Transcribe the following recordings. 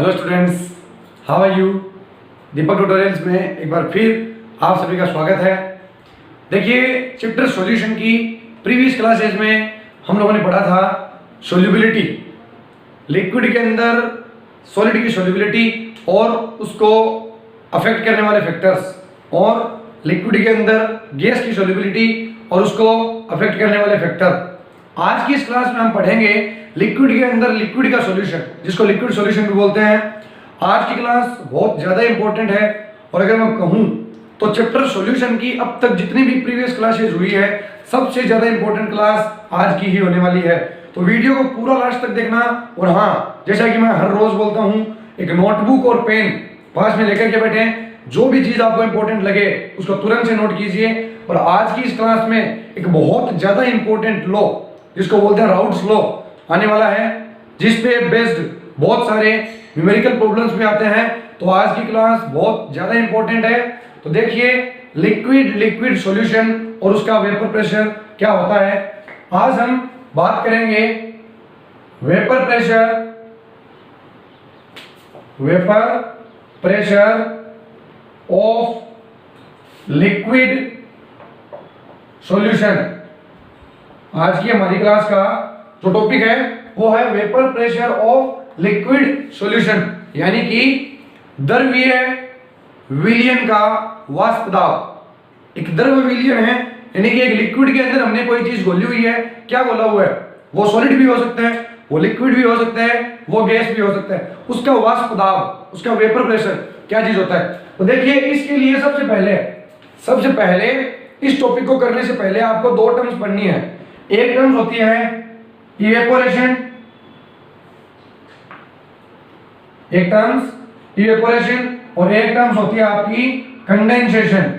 Hello students, how are you. Deepak tutorials में एक बार फिर आप सभी का स्वागत है। देखिए, चैप्टर सॉल्यूशन की प्रीवियस क्लासेज में हम लोगों ने पढ़ा था सोल्यूबिलिटी, लिक्विड के अंदर सॉलिड की सोल्यूबिलिटी और उसको अफेक्ट करने वाले फैक्टर्स, और लिक्विड के अंदर गैस की सोल्यूबिलिटी और उसको अफेक्ट करने वाले फैक्टर। आज की इस क्लास में हम पढ़ेंगे लिक्विड के अंदर लिक्विड का सॉल्यूशन, जिसको लिक्विड सॉल्यूशन भी बोलते हैं। आज की क्लास बहुत ज़्यादा इंपॉर्टेंट है, और अगर मैं कहूँ तो चैप्टर सॉल्यूशन की अब तक जितनी भी प्रीवियस क्लासेज हुई है, सबसे ज़्यादा इंपॉर्टेंट क्लास आज की ही होने वाली है। तो वीडियो को पूरा लास्ट तक देखना। और हाँ, जैसा कि मैं हर रोज़ बोलता हूँ, एक नोटबुक और पेन पास में लेकर के बैठें। जो भी चीज़ आपको इंपॉर्टेंट लगे उसको तुरंत से नोट कीजिए। और आज की इस क्लास में एक बहुत ज़्यादा इंपॉर्टेंट लॉ, जिसको बोलते हैं राउट्स लॉ, आने वाला है, जिस पे बेस्ड बहुत सारे न्यूमेरिकल प्रॉब्लम्स भी आते हैं। तो आज की क्लास बहुत ज़्यादा इंपॉर्टेंट है। तो देखिए, लिक्विड सॉल्यूशन और उसका वेपर प्रेशर क्या होता है। आज हम बात करेंगे vapour pressure of liquid solution. आज की हमारी क्लास का जो टॉपिक है वो है vapour pressure of liquid solution, यानी कि द्रव्य विलयन का वाष्प दाब। एक द्रव्य विलयन है, यानी कि एक लिक्विड के अंदर हमने कोई चीज घोली हुई है। क्या घोला हुआ है? वो सॉलिड भी हो सकता है, वो लिक्विड भी हो सकता है, वो गैस भी हो सकता है। उसका वाष्प दाब, उसका वेपर प्रेशर क्या चीज होता है। तो देखिए, इसके लिए सबसे पहले इस टॉपिक को करने से पहले आपको दो टर्म्स पढ़नी है। एक टर्म्स होती है इवेपोरेशन, और एक टर्म्स होती है आपकी कंडेंसेशन।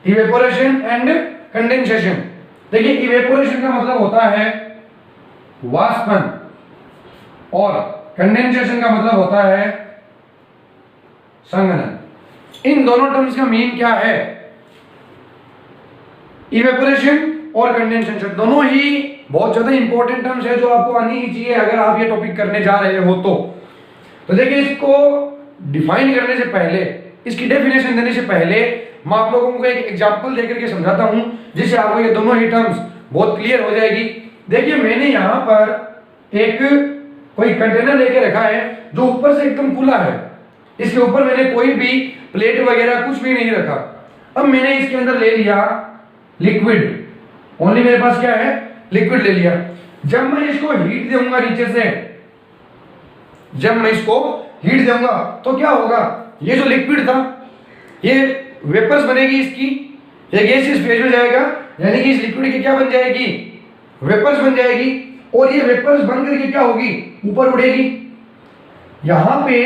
Evaporation and condensation. देखिए, इवेपोरेशन का मतलब होता है वाष्पन, और कंडेंसेशन का मतलब होता है संघनन। इन दोनों टर्म्स का मीन क्या है? इवेपोरेशन और कंडेंसेशन दोनों ही बहुत ज्यादा इंपॉर्टेंट टर्म्स है, जो आपको आनी ही चाहिए अगर आप ये टॉपिक करने जा रहे हो तो देखिए, इसको डिफाइन करने से पहले, इसकी डेफिनेशन देने से पहले मैं आप लोगों को एक एग्जांपल देकर के समझाता हूं, जिससे आपको ये दोनों ही टर्म्स बहुत क्लियर हो जाएगी। देखिए, मैंने यहाँ पर एक कोई कंटेनर लेके रखा है जो ऊपर से एकदम खुला है। इसके ऊपर मैंने कोई भी प्लेट वगैरह कुछ भी नहीं रखा। अब मैंने इसके अंदर ले लिया लिक्विड, ओनली मेरे पास क्या है? लिक्विड ले लिया। जब मैं इसको हीट दूंगा नीचे से, तो क्या होगा? ये जो लिक्विड था, ये वेपर्स बनेगी इसकी, ये गैस इस फेज में जाएगा, यानी कि इस लिक्विड की क्या बन जाएगी? वेपर्स बन जाएगी। और ये वेपर्स बन करके क्या होगी? ऊपर उड़ेगी। यहाँ पे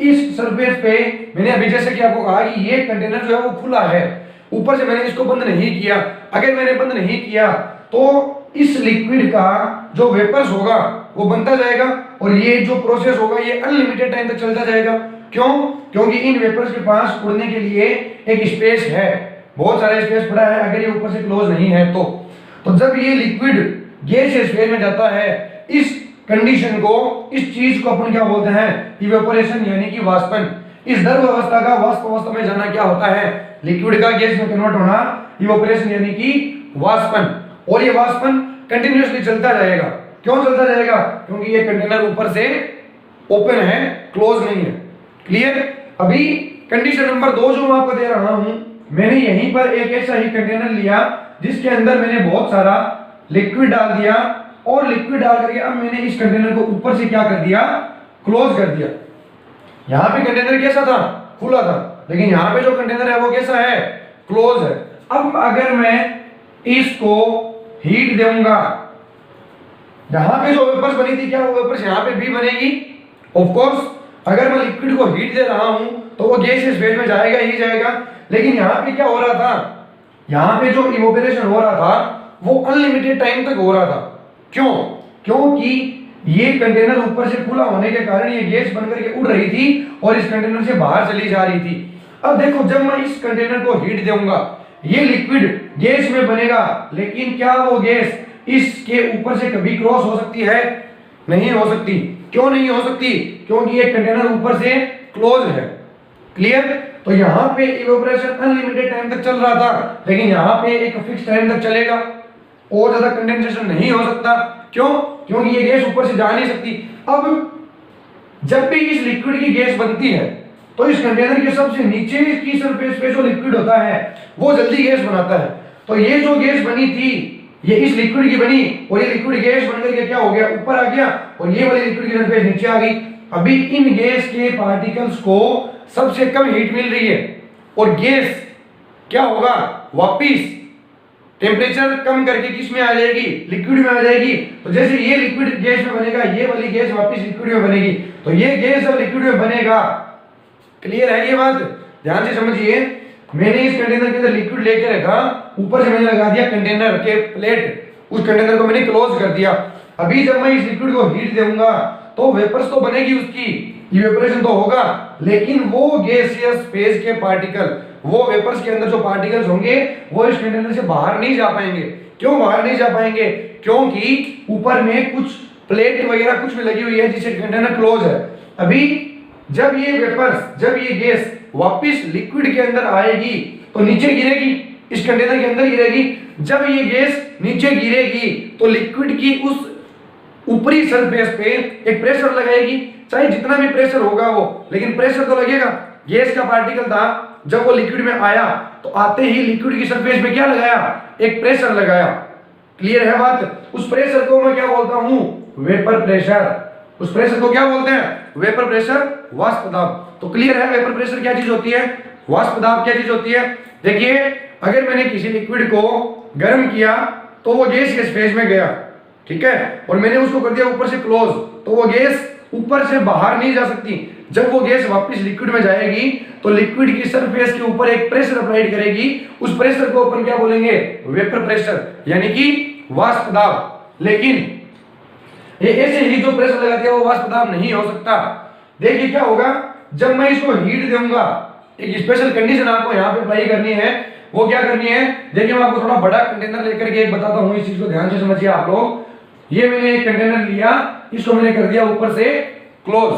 इस सरफेस पे मैंने अभी जैसे कि आपको कहा कि ये कंटेनर जो है वो खुला है, ऊपर से मैंने इसको बंद नहीं किया। अगर मैंने बंद नहीं किया तो इस लिक्विड का जो वेपर्स होगा वो बनता जाएगा, और ये जो प्रोसेस होगा ये अनलिमिटेड टाइम तक चलता जाएगा। क्यों? क्योंकि इन वेपर्स के पास उड़ने के लिए एक स्पेस है, बहुत सारा स्पेस पड़ा है, अगर ये ऊपर से क्लोज नहीं है तो जब ये लिक्विड गैस स्पेस में जाता है, इस कंडीशन को, इस चीज को अपन क्या बोलते हैं? इवेपोरेशन, यानी कि वाष्पन। इस द्रव अवस्था का वाष्प अवस्था में जाना क्या होता है? लिक्विड का गैस में कन्वर्ट होना इवेपोरेशन, यानी कि वाष्पन। और ये वाष्पन कंटिन्यूअसली चलता रहेगा। क्यों चलता रहेगा? क्योंकि ये कंटेनर ऊपर से ओपन है, क्लोज नहीं है। क्लियर? अभी कंडीशन नंबर 2 जो मैं आपको दे रहा हूं, मैंने यहीं पर एक ऐसा ही कंटेनर लिया जिसके अंदर मैंने बहुत सारा लिक्विड डाल दिया, और लिक्विड डाल करके अब मैंने इस कंटेनर को ऊपर से क्या कर दिया? क्लोज कर दिया। यहाँ पे कंटेनर कैसा था? खुला था, लेकिन यहाँ पे जो कंटेनर है वो कैसा है? क्लोज है। अब अगर मैं इसको हीट दूंगा, यहाँ पे जो वेपर्स बनी थी, क्या वो वेपर्स यहाँ पे भी बनेगी? Of course. अगर मैं लिक्विड को हीट दे रहा हूं तो वो गैस फेज में जाएगा ही जाएगा। लेकिन यहाँ पे क्या हो रहा था? यहाँ पे जो इवेपोरेशन हो रहा था वो अनलिमिटेड टाइम तक हो रहा था। क्यों? क्योंकि ये कंटेनर ऊपर से खुला होने के कारण ये गैस बनकर के उड़ रही थी और इस कंटेनर से बाहर चली जा रही थी। अब देखो, जब मैं इस कंटेनर को हीट दूंगा, ये लिक्विड गैस में बनेगा, लेकिन क्या वो गैस इसके ऊपर से कभी क्रॉस हो सकती है? नहीं हो सकती। क्यों नहीं हो सकती? क्योंकि ये कंटेनर ऊपर से क्लोज है। क्लियर? तो यहाँ पे इवेपोरेशन अनलिमिटेड टाइम तक चल रहा था, लेकिन यहाँ पे एक फिक्स टाइम तक चलेगा, और ज्यादा कंडेंसेशन नहीं हो सकता। क्यों? क्योंकि ये गैस ऊपर से जा नहीं सकती। अब जब भी इस लिक्विड की गैस बनती है तो इस कंटेनर के सबसे नीचे की सरफेस पे जो लिक्विड होता है वो जल्दी गैस बनाता है। तो ये जो गैस बनी थी ये इस लिक्विड की बनी, और ये लिक्विड गैस बनकर के क्या हो गया, ऊपर आ गया, और ये वाली लिक्विड की सरफेस नीचे आ गई। अभी इन गैस के पार्टिकल्स को सबसे कम हीट मिल रही है, और गैस क्या होगा, वापिस टेम्परेचर कम करके किस में आ जाएगी, लिक्विड में आ जाएगी। तो जैसे ये लिक्विड गैस में बनेगा, ये वाली गैस वापस लिक्विड में बनेगी। तो ये गैस अब लिक्विड में बनेगा। क्लियर है ये बात? ध्यान से समझिए। मैंने इस कंटेनर के अंदर लिक्विड लेके रखा, ऊपर से मैंने लगा दिया कंटेनर के प्लेट, उस कंटेनर को मैंने क्लोज कर दिया। अभी जब मैं इस लिक्विड को हीट दूंगा तो वेपर्स तो बनेगी, उसकी इवेपोरेशन तो होगा, लेकिन वो गैसियस फेज के पार्टिकल, वो वेपर्स के अंदर जो पार्टिकल्स होंगे वो इस कंटेनर से बाहर नहीं जा पाएंगे। क्यों बाहर नहीं जा पाएंगे? क्योंकि ऊपर में कुछ प्लेट वगैरह कुछ भी लगी हुई है जिससे कंटेनर क्लोज है। अभी जब ये वेपर्स, जब ये गैस वापस लिक्विड के अंदर आएगी तो नीचे गिरेगी, इस कंटेनर के अंदर गिरेगी। जब ये गैस नीचे गिरेगी तो लिक्विड की उस ऊपरी सरफेस पे एक प्रेशर लगाएगी, चाहे जितना भी प्रेशर होगा वो, लेकिन प्रेशर तो लगेगा। गैस का पार्टिकल था, जब वो लिक्विड में आया तो आते ही लिक्विड की सरफेस पे क्या लगाया, एक प्रेशर लगाया। क्लियर है बात? उस प्रेशर को मैं क्या बोलता हूं, वेपर प्रेशर। उस प्रेशर को क्या बोलते हैं, वेपर प्रेशर, वाष्प दाब। तो क्लियर है वेपर प्रेशर क्या चीज होती है, वाष्प दाब क्या चीज होती है। देखिए, अगर मैंने किसी लिक्विड को गर्म किया तो वो गैस इस फेज में गया, ठीक है, और मैंने उसको कर दिया ऊपर से क्लोज, तो वो गैस ऊपर से बाहर नहीं जा सकती। जब वो गैस वापस लिक्विड में जाएगी तो लिक्विड की सरफेस के ऊपर एक प्रेशर अप्लाइड करेगी, उस प्रेशर को अपन क्या बोलेंगे, वेपर प्रेशर, यानी कि वाष्प दाब। लेकिन ये ऐसे ही जो प्रेशर लगा दिया वो वाष्प दाब नहीं हो सकता। देखिए क्या होगा, जब मैं इसको हीट दूंगा, एक स्पेशल कंडीशन आपको यहाँ पे अप्लाई करनी है। वो क्या करनी है, देखिए मैं आपको थोड़ा बड़ा कंटेनर लेकर के एक बताता हूँ, इस चीज को ध्यान से समझिए आप लोग। ये मैंने एक कंटेनर लिया, इसको मैंने कर दिया ऊपर से क्लोज,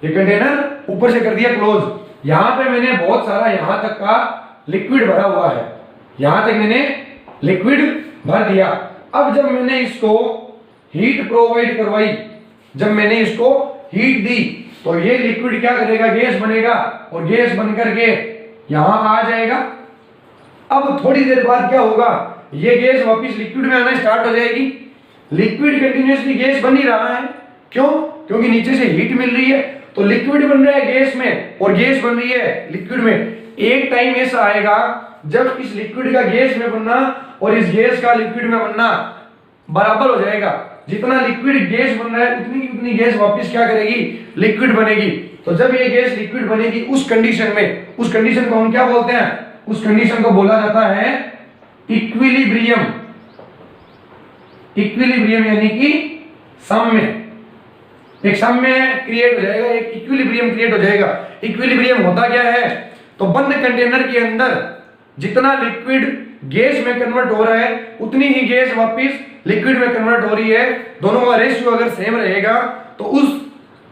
ये कंटेनर ऊपर से कर दिया क्लोज। यहाँ पे मैंने बहुत सारा यहाँ तक का लिक्विड भरा हुआ है, यहाँ तक मैंने लिक्विड भर दिया। अब जब मैंने इसको हीट प्रोवाइड करवाई, जब मैंने इसको हीट दी तो ये लिक्विड क्या करेगा, गैस बनेगा, और गैस बनकर के यहां आ जाएगा। अब थोड़ी देर बाद क्या होगा, ये गैस वापस लिक्विड में आना स्टार्ट हो जाएगी। लिक्विड कंटिन्यूअसली गैस बन ही रहा है, क्यों? क्योंकि नीचे से हीट मिल रही है, तो लिक्विड बन रहा है गैस में और गैस बन रही है लिक्विड में। एक टाइम ऐसा आएगा जब इस लिक्विड का गैस में बनना और इस गैस का लिक्विड में बनना बराबर हो जाएगा। जितना लिक्विड गैस बन रहा है उतनी की उतनी गैस वापस क्या करेगी, लिक्विड बनेगी। तो जब ये गैस लिक्विड बनेगी उस कंडीशन में, उस कंडीशन को हम क्या बोलते हैं, उस कंडीशन को बोला जाता है इक्विलिब्रियम। इक्विलिब्रियम यानी कि साम्य, एक साम्य क्रिएट हो जाएगा, एक इक्विलिब्रियम क्रिएट हो जाएगा। इक्विलिब्रियम होता क्या है, तो बंद कंटेनर के अंदर जितना लिक्विड गैस में कन्वर्ट हो रहा है उतनी ही गैस वापस लिक्विड में कन्वर्ट हो रही है। दोनों का रेशियो अगर सेम रहेगा तो उस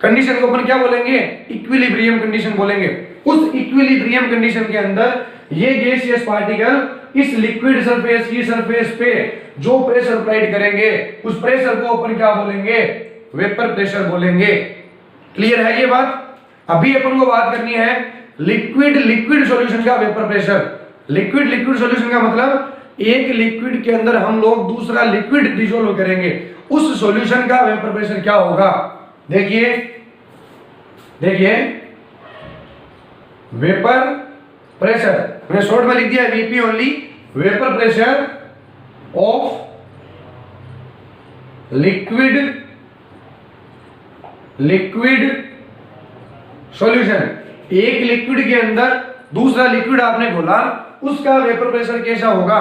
कंडीशन को अपन क्या बोलेंगे, इक्विलिब्रियम कंडीशन बोलेंगे। उस इक्विलिब्रियम कंडीशन के अंदर ये गैसियस पार्टिकल इस लिक्विड सरफेस की सरफेस पे जो प्रेशर अप्लाइड करेंगे उस प्रेशर को अपन क्या बोलेंगे, वेपर प्रेशर बोलेंगे। क्लियर है ये बात? अभी अपन को बात करनी है लिक्विड लिक्विड सॉल्यूशन का vapour pressure. Liquid liquid solution का मतलब एक लिक्विड के अंदर हम लोग दूसरा लिक्विड डिसॉल्व करेंगे, उस सॉल्यूशन का वेपर प्रेशर क्या होगा। देखिए देखिए, वेपर प्रेशर मैंने शॉर्ट में लिख दिया VP only, vapour pressure of liquid liquid solution. एक लिक्विड के अंदर दूसरा लिक्विड आपने घोला, उसका वेपर प्रेशर कैसा होगा,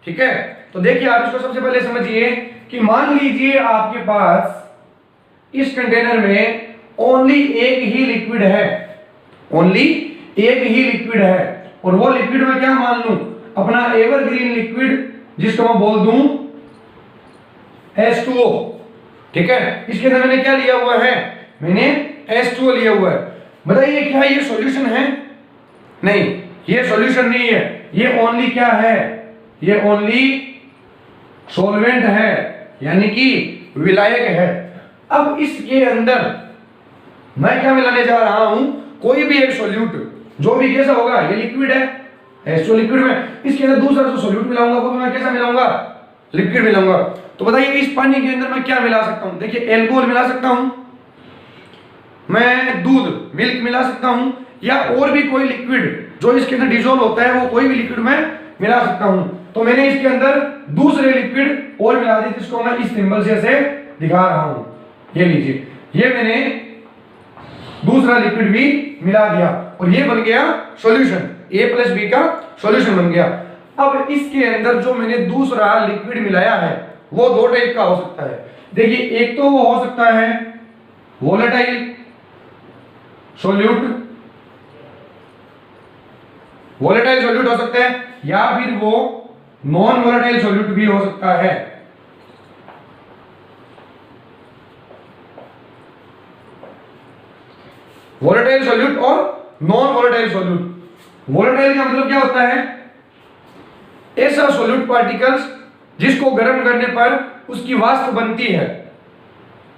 ठीक है। तो देखिए आप इसको सबसे पहले समझिए कि मान लीजिए आपके पास इस कंटेनर में ओनली एक ही लिक्विड है, ओनली एक ही लिक्विड है, और वो लिक्विड में क्या मान लूं, अपना एवरग्रीन लिक्विड जिसको मैं बोल दूं H2O। ठीक है, इसके अंदर मैंने क्या लिया हुआ है, मैंने H2O लिया हुआ है। बताइए क्या ये सॉल्यूशन है? नहीं, ये सॉल्यूशन नहीं है, ये ओनली क्या है, ये ओनली सॉल्वेंट है, यानी कि विलायक है। अब इसके अंदर मैं क्या मिलाने जा रहा हूं, कोई भी एक सॉल्यूट, जो भी कैसा होगा, ये लिक्विड है, H2O लिक्विड में, इसके अंदर दूसरा जो सॉल्यूट मिलाऊंगा वो मैं कैसा मिलाऊंगा, लिक्विड मिलाऊंगा। तो बताइए इस पानी के अंदर मैं क्या मिला सकता हूं? देखिए एल्कोहल मिला सकता हूं, मैं दूध मिल्क मिला सकता हूं, या और भी कोई लिक्विड जो इसके अंदर डिसॉल्व होता है वो कोई भी लिक्विड में मिला सकता हूं। तो मैंने इसके अंदर दूसरे लिक्विड और मिला दी, जिसको मैं इस सिंबल से ऐसे दिखा रहा हूं। ये लीजिए, ये मैंने दूसरा लिक्विड भी मिला दिया और ये बन गया सॉल्यूशन, A+B का सॉल्यूशन बन गया। अब इसके अंदर जो मैंने दूसरा लिक्विड मिलाया है वो दो टाइप का हो सकता है। देखिए एक तो वो हो सकता है वोलेटाइल सॉल्यूट, वोलेटाइल सॉल्यूट हो सकता है, या फिर वो नॉन वोलेटाइल सॉल्यूट भी हो सकता है। वोलेटाइल सॉल्यूट और नॉन वोलेटाइल सॉल्यूट। वोलेटाइल का मतलब क्या होता है, ऐसा सॉल्यूट पार्टिकल्स जिसको गर्म करने पर उसकी वाष्प बनती है,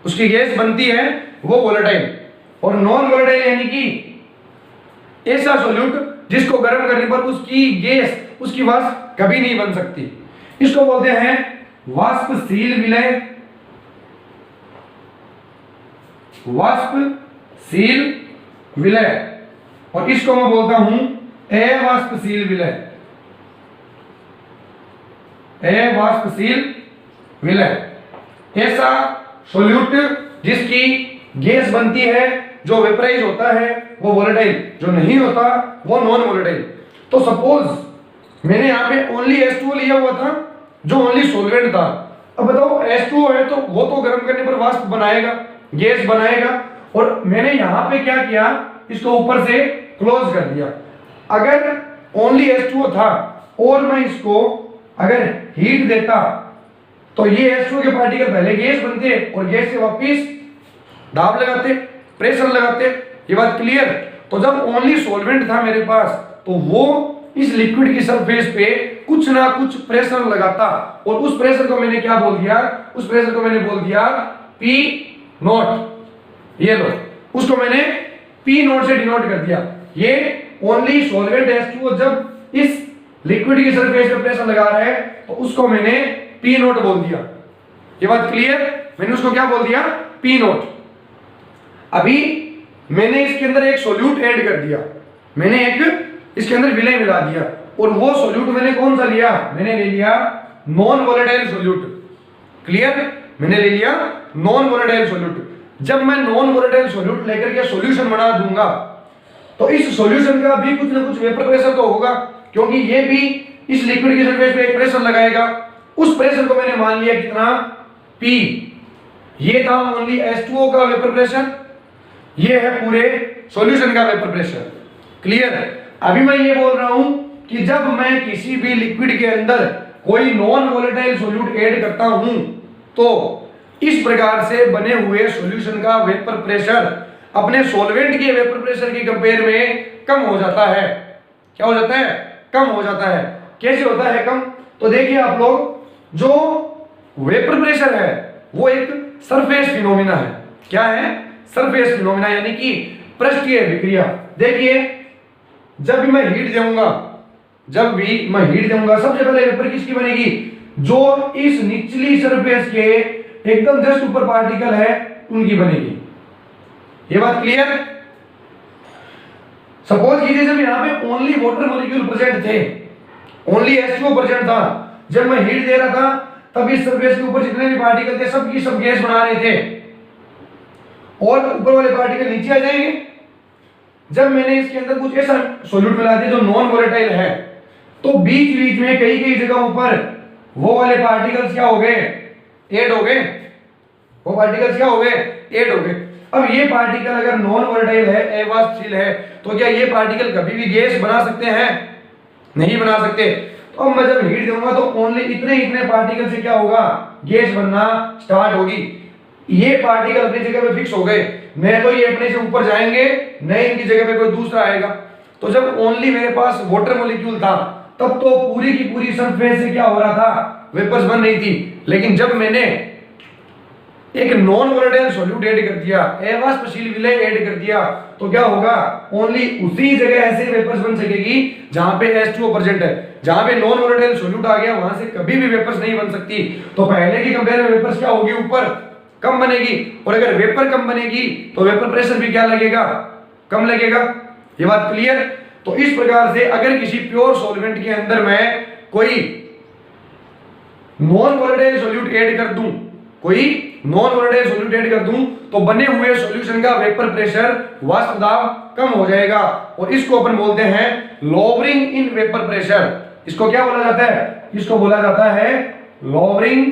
उसकी गैस बनती है, वो वोलेटाइल। और नॉन वोलेटाइल यानी कि ऐसा सॉल्यूट जिसको गर्म करने पर उसकी गैस, उसकी वाष्प कभी नहीं बन सकती। इसको बोलते हैं वाष्पशील विलय, वाष्पशील विलय, और इसको मैं बोलता हूं अवाष्पशील विलय, अवाष्पशील विलय। ऐसा सॉल्यूट जिसकी गैस बनती है, जो वेपराइज होता है वो वोलेटाइल, जो नहीं होता वो नॉन वोलेटाइल। तो सपोज मैंने यहाँ पे ओनली H2O लिया हुआ था जो ओनली सॉल्वेंट था। अब बताओ H2O है तो वो तो गर्म करने पर वाष्प बनाएगा, गैस बनाएगा, और मैंने यहाँ पे क्या किया, इसको ऊपर से क्लोज कर दिया। अगर ओनली H2O था और मैं इसको अगर हीट देता तो ये H2O के पार्टिकल पहले गैस बनते और गैस से वापस दाब लगाते, प्रेशर लगाते। ये बात क्लियर? तो जब ओनली सॉल्वेंट था मेरे पास तो वो इस लिक्विड की सरफेस पे कुछ ना कुछ प्रेशर लगाता, और उस प्रेशर को मैंने क्या बोल दिया, उस प्रेशर को मैंने बोल दिया P0। ये लो, उसको मैंने P0 से डिनोट कर दिया। ये ओनली सॉल्वेंट H2O जब इस लिक्विड की सरफेस पे प्रेशर लगा रहा है तो उसको मैंने P0 बोल दिया। ये बात क्लियर? मैंने उसको क्या बोल दिया, P0। अभी मैंने इसके अंदर एक सॉल्यूट ऐड कर दिया, मैंने एक इसके अंदर विलय मिला दिया, और वो सॉल्यूट मैंने कौन सा लिया, मैंने ले लिया नॉन वोलेटाइल सॉल्यूट। क्लियर? मैंने ले लिया नॉन वोलेटाइल सॉल्यूट। जब मैं नॉन वोलेटाइल सॉल्यूट लेकर के सॉल्यूशन बना दूंगा तो इस सॉल्यूशन का भी कुछ ना कुछ वेपर प्रेशर तो होगा, क्योंकि ये भी इस लिक्विड की सरफेस पे एक प्रेशर लगाएगा। उस प्रेशर को मैंने मान लिया कितना, P। ये था ओनली H2O का वेपर प्रेशर, ये है पूरे सॉल्यूशन का वेपर प्रेशर। क्लियर? अभी मैं ये बोल रहा हूं कि जब मैं किसी भी लिक्विड के अंदर कोई नॉन वोलेटाइल सॉल्यूट ऐड करता हूं तो इस प्रकार से बने हुए सॉल्यूशन का वेपर प्रेशर अपने सॉल्वेंट के वेपर प्रेशर के कंपेयर में कम हो जाता है। क्या हो जाता है? कम हो जाता है। कैसे होता है कम? तो देखिए आप लोग, जो वेपर प्रेशर है वो एक सरफेस फिनोमिना है। क्या है? सरफेस फिनोमिना, यानी कि पृष्ठीय विक्रिया। देखिए जब भी मैं हीट दूंगा, जब भी मैं हीट दूंगा, सबसे पहले वेपर किसकी बनेगी, जो इस निचली सरफेस के एकदम जस्ट ऊपर पार्टिकल है उनकी बनेगी। ये बात क्लियर? सपोज कीजिए जब यहाँ पे ओनली वाटर मॉलिक्यूल प्रेजेंट थे, ओनली H2O प्रेजेंट था, जब मैं हीट दे रहा था तब इस सरफेस के ऊपर जितने भी पार्टिकल थे सब की सब गैस बना रहे थे, और ऊपर वाले पार्टिकल नीचे आ जाएंगे। जब मैंने इसके अंदर कुछ ऐसा सॉल्यूट मिला दिया जो नॉन वोलेटाइल है, तो बीच बीच में कई कई जगहों पर वो वाले पार्टिकल्स क्या हो गए, ऐड हो गए। वो पार्टिकल्स क्या हो गए, ऐड हो गए। अब ये पार्टिकल अगर नॉन वोलेटाइल है, अवाष्पशील है, तो क्या ये पार्टिकल कभी भी गैस बना सकते हैं? नहीं बना सकते। तो अब मैं जब हीट दूंगा तो ओनली इतने इतने पार्टिकल से क्या होगा, गैस बनना स्टार्ट होगी। ये पार्टिकल अपनी जगह पे फिक्स हो गए, मैं तो ये अपने से ऊपर जाएंगे, नहीं इनकी जगह पे कोई दूसरा आएगा। तो जब ओनली मेरे पास वाटर मॉलिक्यूल था तब तो पूरी की पूरी सरफेस से क्या हो रहा था, वेपर्स बन रही थी। लेकिन जब मैंने एक नॉन वोलेटाइल सॉल्यूट ऐड कर दिया, अवाष्पशील विलय ऐड कर दिया, तो क्या होगा, ओनली उसी जगह ऐसे वेपर्स बन सकेगी जहां पे H2O प्रेजेंट है। जहां पे नॉन वोलेटाइल सॉल्यूट आ गया वहां से कभी भी वेपर्स नहीं बन सकती। तो पहले की कंपेयर में वेपर्स क्या होगी, ऊपर कम बनेगी, और अगर वेपर कम बनेगी तो वेपर प्रेशर भी क्या लगेगा, कम लगेगा। ये बात क्लियर। तो इस प्रकार से अगर किसी प्योर सॉल्वेंट के अंदर मैं कोई नॉन वोलेटाइल सॉल्यूट ऐड कर दूं, कोई नॉन वोलेटाइल सॉल्यूट ऐड कर दूं, तो बने हुए सॉल्यूशन का वेपर प्रेशर, वाष्प दाब कम हो जाएगा, और इसको अपन बोलते हैं लोअरिंग इन वेपर प्रेशर। इसको क्या बोला जाता है, इसको बोला जाता है लोअरिंग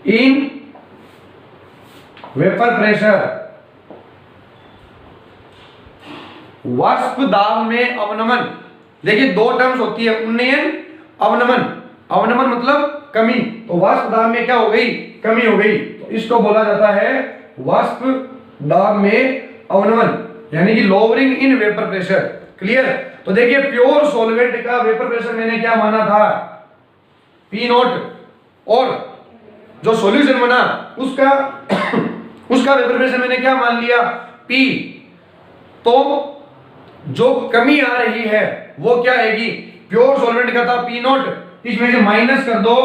इन वेपर प्रेशर। वाष्प दाब में अवनमन, देखिए दो टर्म्स होती है, उन्नयन, अवनमन। अवनमन मतलब कमी, तो वाष्प दाब में क्या हो गई, कमी हो गई, तो इसको बोला जाता है वाष्प दाब में अवनमन, यानी कि lowering in vapour pressure. Clear. तो देखिए प्योर सॉल्वेंट का वेपर प्रेशर मैंने क्या माना था, P0, और जो सॉल्यूशन बना उसका उसका वेपर प्रेशर मैंने क्या मान लिया, P। तो जो कमी आ रही है वो क्या आएगी, प्योर सॉल्वेंट का था P0, इसमें से माइनस कर दो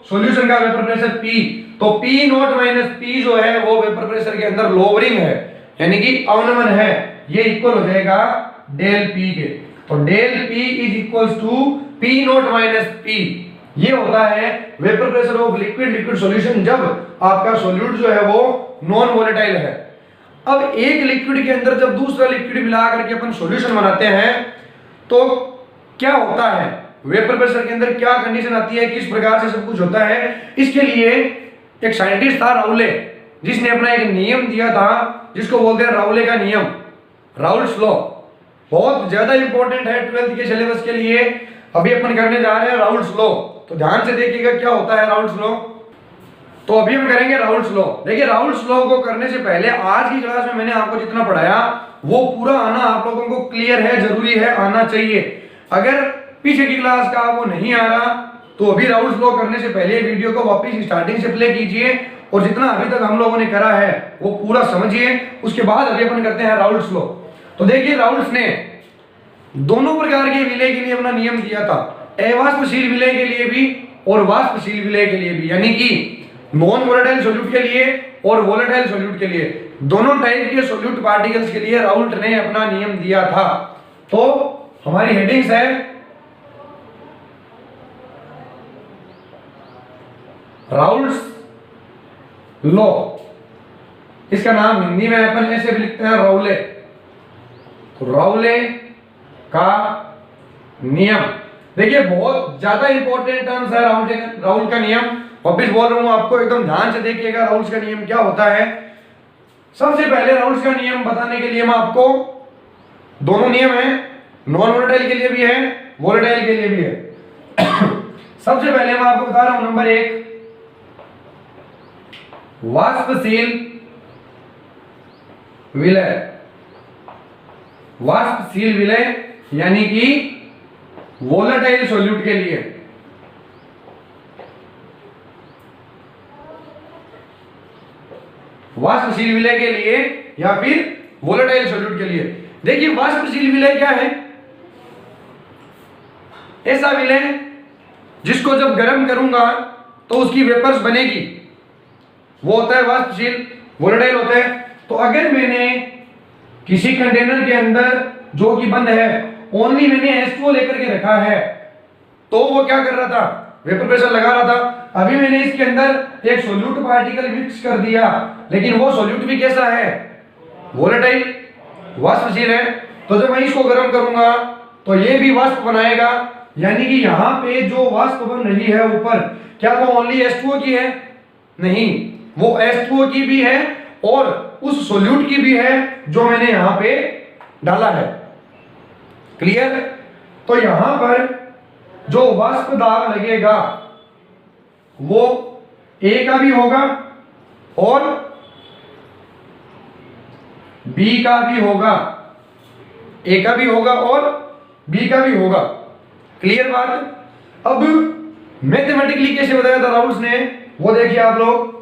सॉल्यूशन का वेपर प्रेशर P, तो P0 माइनस P जो है वो वेपर प्रेशर के अंदर लोअरिंग है, यानी कि अवनमन है, ये इक्वल हो जाएगा डेल P के। तो del P is equal to P0 minus P। ये होता है vapour pressure of liquid liquid solution जब आपका सॉल्यूट जो है वो नॉन वोलेटाइल है। अब एक लिक्विड के अंदर जब दूसरा लिक्विड मिला करके अपन सॉल्यूशन बनाते हैं तो क्या होता है, वेपर प्रेशर के अंदर क्या कंडीशन आती है, किस प्रकार से सब कुछ होता है। इसके लिए एक साइंटिस्ट था राउले, जिसने अपना एक नियम दिया था जिसको बोलते हैं राउले का नियम, राउल्स लॉ। बहुत ज्यादा इंपॉर्टेंट है 12th के सिलेबस के लिए। अभी अपन करने जा रहे हैं राउल्स लॉ, तो ध्यान से देखिएगा क्या होता है राउल्स लॉ। तो अभी हम करेंगे राउल्स लॉ। देखिए राउल्स लॉ को करने से पहले आज की क्लास में मैंने आपको जितना पढ़ाया वो पूरा आना आप लोगों को क्लियर है, जरूरी है, आना चाहिए। अगर पीछे की क्लास का वो नहीं आ रहा तो अभी राउल्स लॉ करने से पहले वीडियो को वापस स्टार्टिंग से प्ले कीजिए और जितना अभी तक हम लोगों ने करा है वो पूरा समझिए, उसके बाद अभी अपन करते हैं राउल्स लॉ। तो देखिए राउल्स ने दोनों प्रकार के विलय के लिए अपना नियम दिया था, अवाष्पशील विलय के लिए भी और वाष्पशील विलय के लिए भी, यानी कि नॉन वोलेटाइल सॉल्यूट के लिए और वोलेटाइल सॉल्यूट के लिए, दोनों टाइप के सॉल्यूट पार्टिकल्स के लिए राउल्ट ने अपना नियम दिया था। तो हमारी हेडिंग्स है राउल्स लॉ, इसका नाम हिंदी में अपन ऐसे भी लिखते हैं राउले। तो राउले का नियम, देखिए बहुत ज्यादा इंपॉर्टेंट टर्म्स है राउल का नियम। वापिस बोल रहा हूं आपको, एकदम ध्यान से देखिएगा राउल्स का नियम क्या होता है। सबसे पहले राउल्स का नियम बताने के लिए मैं आपको, दोनों नियम है, नॉन वोलेटाइल के लिए भी है, वोलेटाइल के लिए भी है। सबसे पहले मैं आपको बता रहा हूं नंबर 1, वाष्पशील विलय। वाष्पशील विलय यानी कि वोलेटाइल सॉल्यूट के लिए, वाष्पशील विलय के लिए या फिर वोलेटाइल सॉल्यूट के लिए। देखिए वाष्पशील विलय क्या है, ऐसा विलय जिसको जब गर्म करूंगा तो उसकी वेपर्स बनेगी, वो होता है वाष्पशील। वोलेटाइल होता है। तो अगर मैंने किसी कंटेनर के अंदर जो कि बंद है ओनली मैंने H2O लेकर के रखा है तो वो क्या कर रहा था, वेपर प्रेशर लगा रहा था। अभी मैंने इसके अंदर एक सोल्यूट पार्टिकल मिक्स कर दिया, लेकिन वो सोल्यूट भी कैसा है, वोलेटाइल, वाष्पशील है। तो जब मैं इसको गर्म करूंगा तो ये भी वाष्प बनाएगा, यानी कि यहाँ पे जो वाष्प बन रही है ऊपर, क्या वो ओनली H2O की है, नहीं, वो H2O की भी है और उस सोल्यूट की भी है जो मैंने यहाँ पे डाला है। क्लियर। तो यहां पर जो वाष्प दाब लगेगा वो A का भी होगा और बी का भी होगा, ए का भी होगा और बी का भी होगा। क्लियर बात। अब मैथमेटिकली कैसे बताया था राउल्स ने, वो देखिए आप लोग।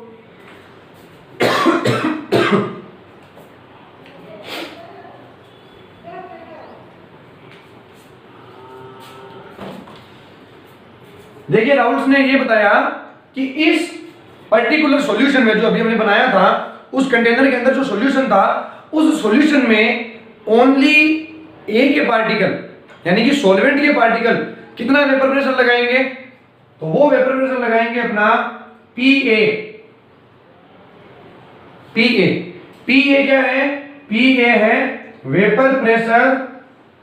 देखिए राउल्स ने ये बताया कि इस पर्टिकुलर सॉल्यूशन में जो अभी हमने बनाया था, उस कंटेनर के अंदर जो सॉल्यूशन था, उस सॉल्यूशन में ओनली ए के पार्टिकल यानी कि सॉल्वेंट के पार्टिकल कितना वेपर प्रेशर लगाएंगे, तो वो वेपर प्रेशर लगाएंगे अपना P A. P A, P A क्या है? पी ए है वेपर प्रेशर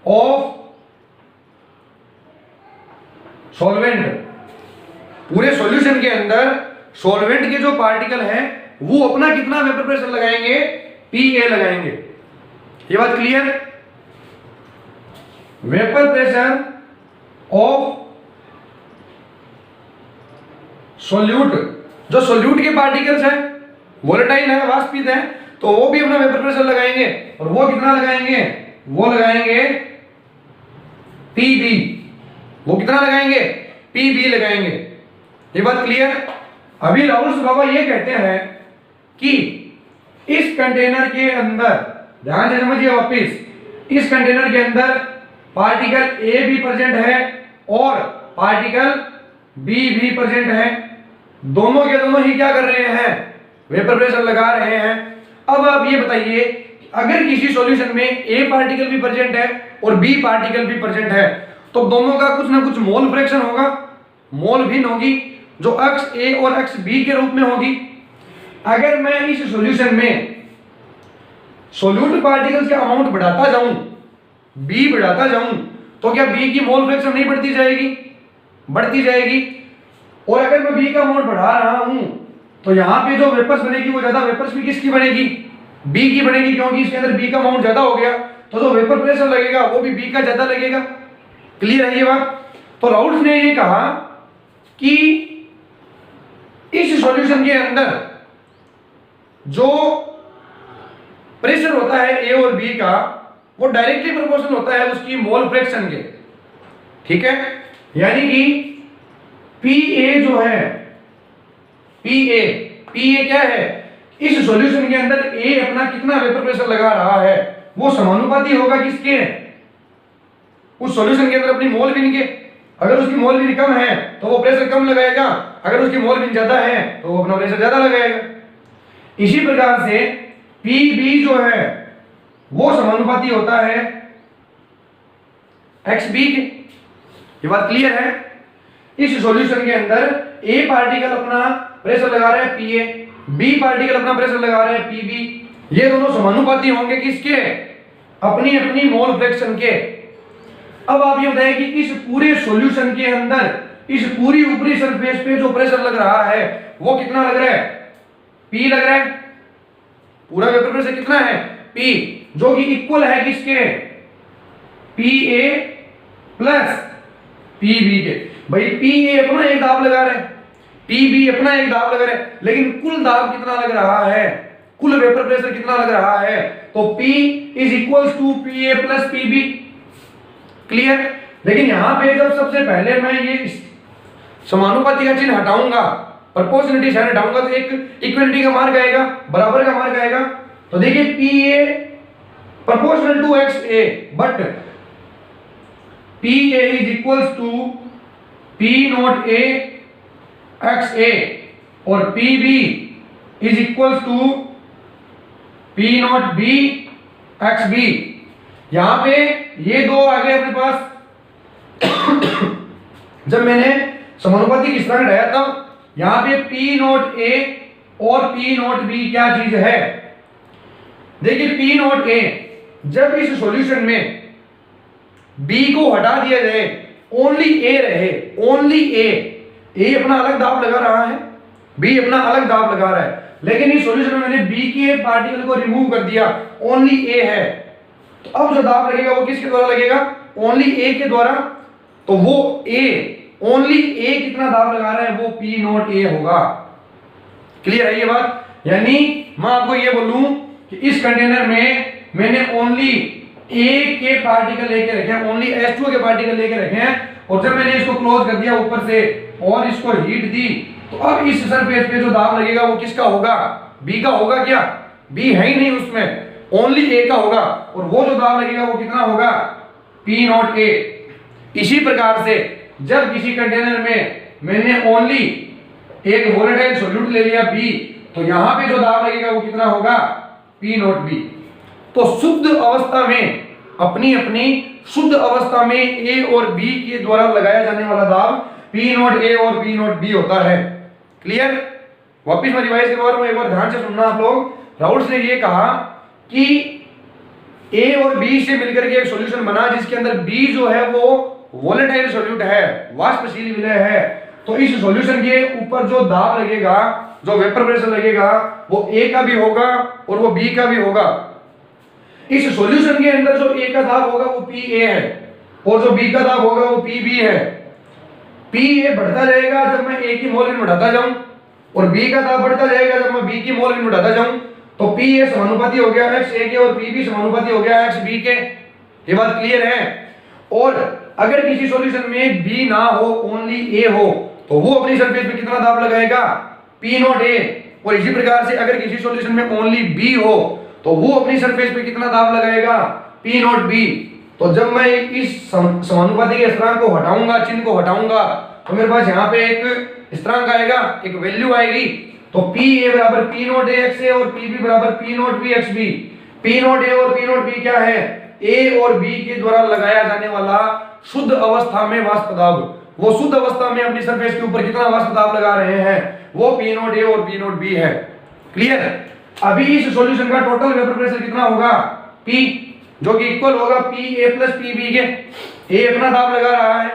ऑफ सॉल्वेंट। पूरे सॉल्यूशन के अंदर सॉल्वेंट के जो पार्टिकल हैं वो अपना कितना वेपर प्रेशर लगाएंगे? पी ए लगाएंगे। ये बात clear? Vapour pressure of solute, जो सोल्यूट के पार्टिकल्स हैं, वोलेटाइल है, वाष्पित है, तो वो भी अपना वेपर प्रेशर लगाएंगे। और वो कितना लगाएंगे? वो लगाएंगे पीबी। वो कितना लगाएंगे? पीबी लगाएंगे। ये बात क्लियर? अभी राउल्स बाबा ये कहते हैं कि इस कंटेनर के अंदर, ध्यान से समझिए वापिस, इस कंटेनर के अंदर पार्टिकल ए भी प्रेजेंट है और पार्टिकल बी भी प्रेजेंट है। दोनों के दोनों ही क्या कर रहे हैं? वेपर प्रेशर लगा रहे हैं। अब आप ये बताइए, अगर किसी सॉल्यूशन में ए पार्टिकल भी प्रेजेंट है और बी पार्टिकल भी प्रेजेंट है, तो दोनों का कुछ ना कुछ मोल फ्रैक्शन होगा, मोल भिन्न होगी, जो अक्स ए और अक्स बी के रूप में होगी। अगर मैं इस सॉल्यूशन में सोल्यूट पार्टिकल्स का अमाउंट बढ़ाता जाऊं, बी बढ़ाता जाऊं, तो क्या बी की मोल फ्रैक्शन नहीं बढ़ती जाएगी? बढ़ती जाएगी। और अगर मैं बी का अमाउंट बढ़ा रहा हूं, तो यहां पे जो वेपर्स बनेगी वो ज्यादा वेपर्स भी किसकी बनेगी? बी की बनेगी, क्योंकि इसके अंदर बी का अमाउंट ज्यादा हो गया, तो जो वेपर प्रेशर लगेगा वो भी बी का ज्यादा लगेगा। क्लियर है ये बात? तो राउल्स ने ये कहा कि इस सॉल्यूशन के अंदर जो प्रेशर होता है ए और बी का, वो डायरेक्टली प्रोपोर्शनल होता है उसकी मोल फ्रैक्शन के। ठीक है? यानी कि पी ए जो है, पी ए क्या है? इस सॉल्यूशन के अंदर ए अपना कितना वेपर प्रेशर लगा रहा है, वो समानुपाती होगा किसके? उस सॉल्यूशन के अंदर अपनी मोल विन के। अगर उसकी मोल विन कम है तो वो प्रेशर कम लगाएगा, अगर उसकी मोल विन ज्यादा है तो वो अपना प्रेशर ज्यादा लगाएगा। इसी प्रकार से पी बी जो है वो समानुपाती होता है एक्स बी के। ये बात क्लियर है? इस सॉल्यूशन के अंदर ए पार्टिकल अपना प्रेशर लगा रहा है पी ए, बी पार्टिकल अपना प्रेशर लगा रहे हैं पी बी। ये दोनों समानुपाती होंगे किसके? अपनी अपनी मोल फ्रैक्शन के। अब आप ये बताएं कि इस पूरे सॉल्यूशन के अंदर, इस पूरी ऊपरी सरफेस पे जो प्रेशर लग रहा है वो कितना लग रहा है? पी लग रहा है। पूरा वेपर प्रेशर कितना है? पी, जो कि इक्वल है किसके? P A plus P B के। भाई पी ए अपना एक दाब लगा रहे हैं, पी बी अपना एक दाब लगा रहे हैं, लेकिन कुल दाब कितना लग रहा है? कुल वेपर प्रेशर कितना लग रहा है? तो P is equals to P A plus P B. Clear? लेकिन यहां पे जब सबसे पहले मैं ये समानुपाती का चिन्ह हटाऊंगा, प्रोपोर्शनलिटी साइन हटाऊंगा, तो एक इक्वलिटी का मार्क आएगा, बराबर का मार्क आएगा। तो देखिए P A proportional to X A, but P A is equals to P not A X A और P B is equals to P naught B X B. यहां पे ये दो आ गए अपने पास। जब मैंने समानुपाती की तरह हटाया तब यहां पे पी नॉट ए और पी नॉट बी क्या चीज है? देखिए पी नॉट ए, जब इस सॉल्यूशन में बी को हटा दिया जाए, ओनली ए रहे, ओनली ए अपना अलग दाब लगा रहा है, बी अपना अलग दाब लगा रहा है, लेकिन इस सॉल्यूशन में मैंने बी के पार्टिकल को रिमूव कर दिया, ओनली ए है, तो अब जो दाब लगेगा वो किसके द्वारा लगेगा? ओनली ए के द्वारा। तो वो ए, ओनली ए कितना दाब लगा रहा है? वो पी नॉट ए होगा। क्लियर है ये बात? यानी मैं आपको ये बोलूं कि इस कंटेनर में मैंने ओनली ए के पार्टिकल लेके रखे हैं, ओनली H2O के पार्टिकल लेके रखे हैं, और जब मैंने इसको क्लोज कर दिया ऊपर से और इसको हीट दी, तो अब इस सरफेस पे जो दाब लगेगा वो किसका होगा? बी का होगा क्या? बी है ही नहीं उसमें, ओनली ए का होगा, और वो जो दाब लगेगा वो कितना होगा? P नॉट ए। इसी प्रकार से जब किसी कंटेनर में मैंने ओनली एक वोलेटाइल सॉल्यूट ले लिया B, तो यहां पे जो दाब लगेगा वो कितना होगा? P not B। तो शुद्ध अवस्था में, अपनी अपनी शुद्ध अवस्था में A और B के द्वारा लगाया जाने वाला दाब P नॉट A और P नॉट B होता है। क्लियर? वापिस मैं रिवाइज करवा रहा हूं, एक बार ध्यान से सुनना आप लोग। राउल्स ने ये कहा कि A और B से मिलकर के एक सॉल्यूशन बना जिसके अंदर B जो है वो वोलेटाइल सॉल्यूट है, वाष्पशील विलय है। तो इस सॉल्यूशन के ऊपर जो दाब लगेगा, जो वेपर प्रेशर लगेगा, वो A का भी होगा और वो B का भी होगा। इस सॉल्यूशन के अंदर जो A का दाब होगा वो PA है, और जो B का दाब होगा वो PB है। PA बढ़ता जाएगा जब मैं A की मोल बढ़ाता जाऊं, और B का दाब बढ़ता जाएगा जब मैं B की मोल बढ़ाता जाऊं। तो PA समानुपाती हो गया XA के और PB समानुपाती हो गया XB के। ये बात क्लियर है? और अगर किसी सॉल्यूशन में B ना हो, ओनली A हो, तो वो अपनी सरफेस पे कितना दाब लगाएगा? P not A। और इसी प्रकार से अगर किसी सॉल्यूशन में ओनली B हो, तो वो अपनी सरफेस पे कितना दाब लगाएगा? P not B। तो जब मैं इस समानुपाती के स्थिरांक को हटाऊंगा, चिन्ह को हटाऊंगा, तो मेरे पास यहाँ पे एक स्थिरांक आएगा, एक वैल्यू आएगी। तो PA बराबर P नॉट A XA और PB बराबर P not B XB। P not A और P नॉट B क्या है? A और B के द्वारा लगाया जाने वाला शुद्ध अवस्था में वाष्प दाब। वो शुद्ध अवस्था में अपनी सरफेस के ऊपर कितना वाष्प दाब लगा रहे हैं, वो P नॉट A और P नॉट B है। क्लियर? अभी इस सॉल्यूशन का टोटल वेपर प्रेशर कितना होगा? P, जो कि इक्वल होगा PA प्लस PB के। A अपना दाब लगा रहा है,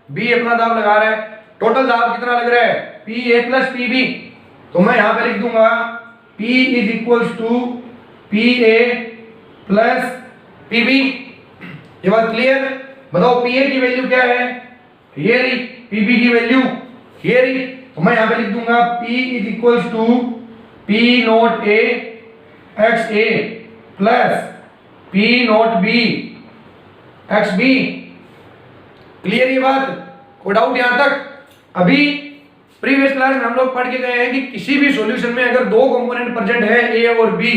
B अपना दाब लगा रहा है, टोटल दाब कितना लग रहा है? PA plus PB। तो मैं यहां पे लिख दूंगा P is equals to PA plus PB। ये बात क्लियर? बताओ PA की वैल्यू क्या है? ये रही। PB की वैल्यू ये रही। तो मैं यहां पे लिख दूंगा P is equals to P not A XA plus P not B XB। Clear ये बात? कोई डाउट यहां तक? अभी प्रीवियस क्लास में हम लोग पढ़ के गए हैं कि किसी भी सॉल्यूशन में अगर दो कंपोनेंट प्रेजेंट है A और B,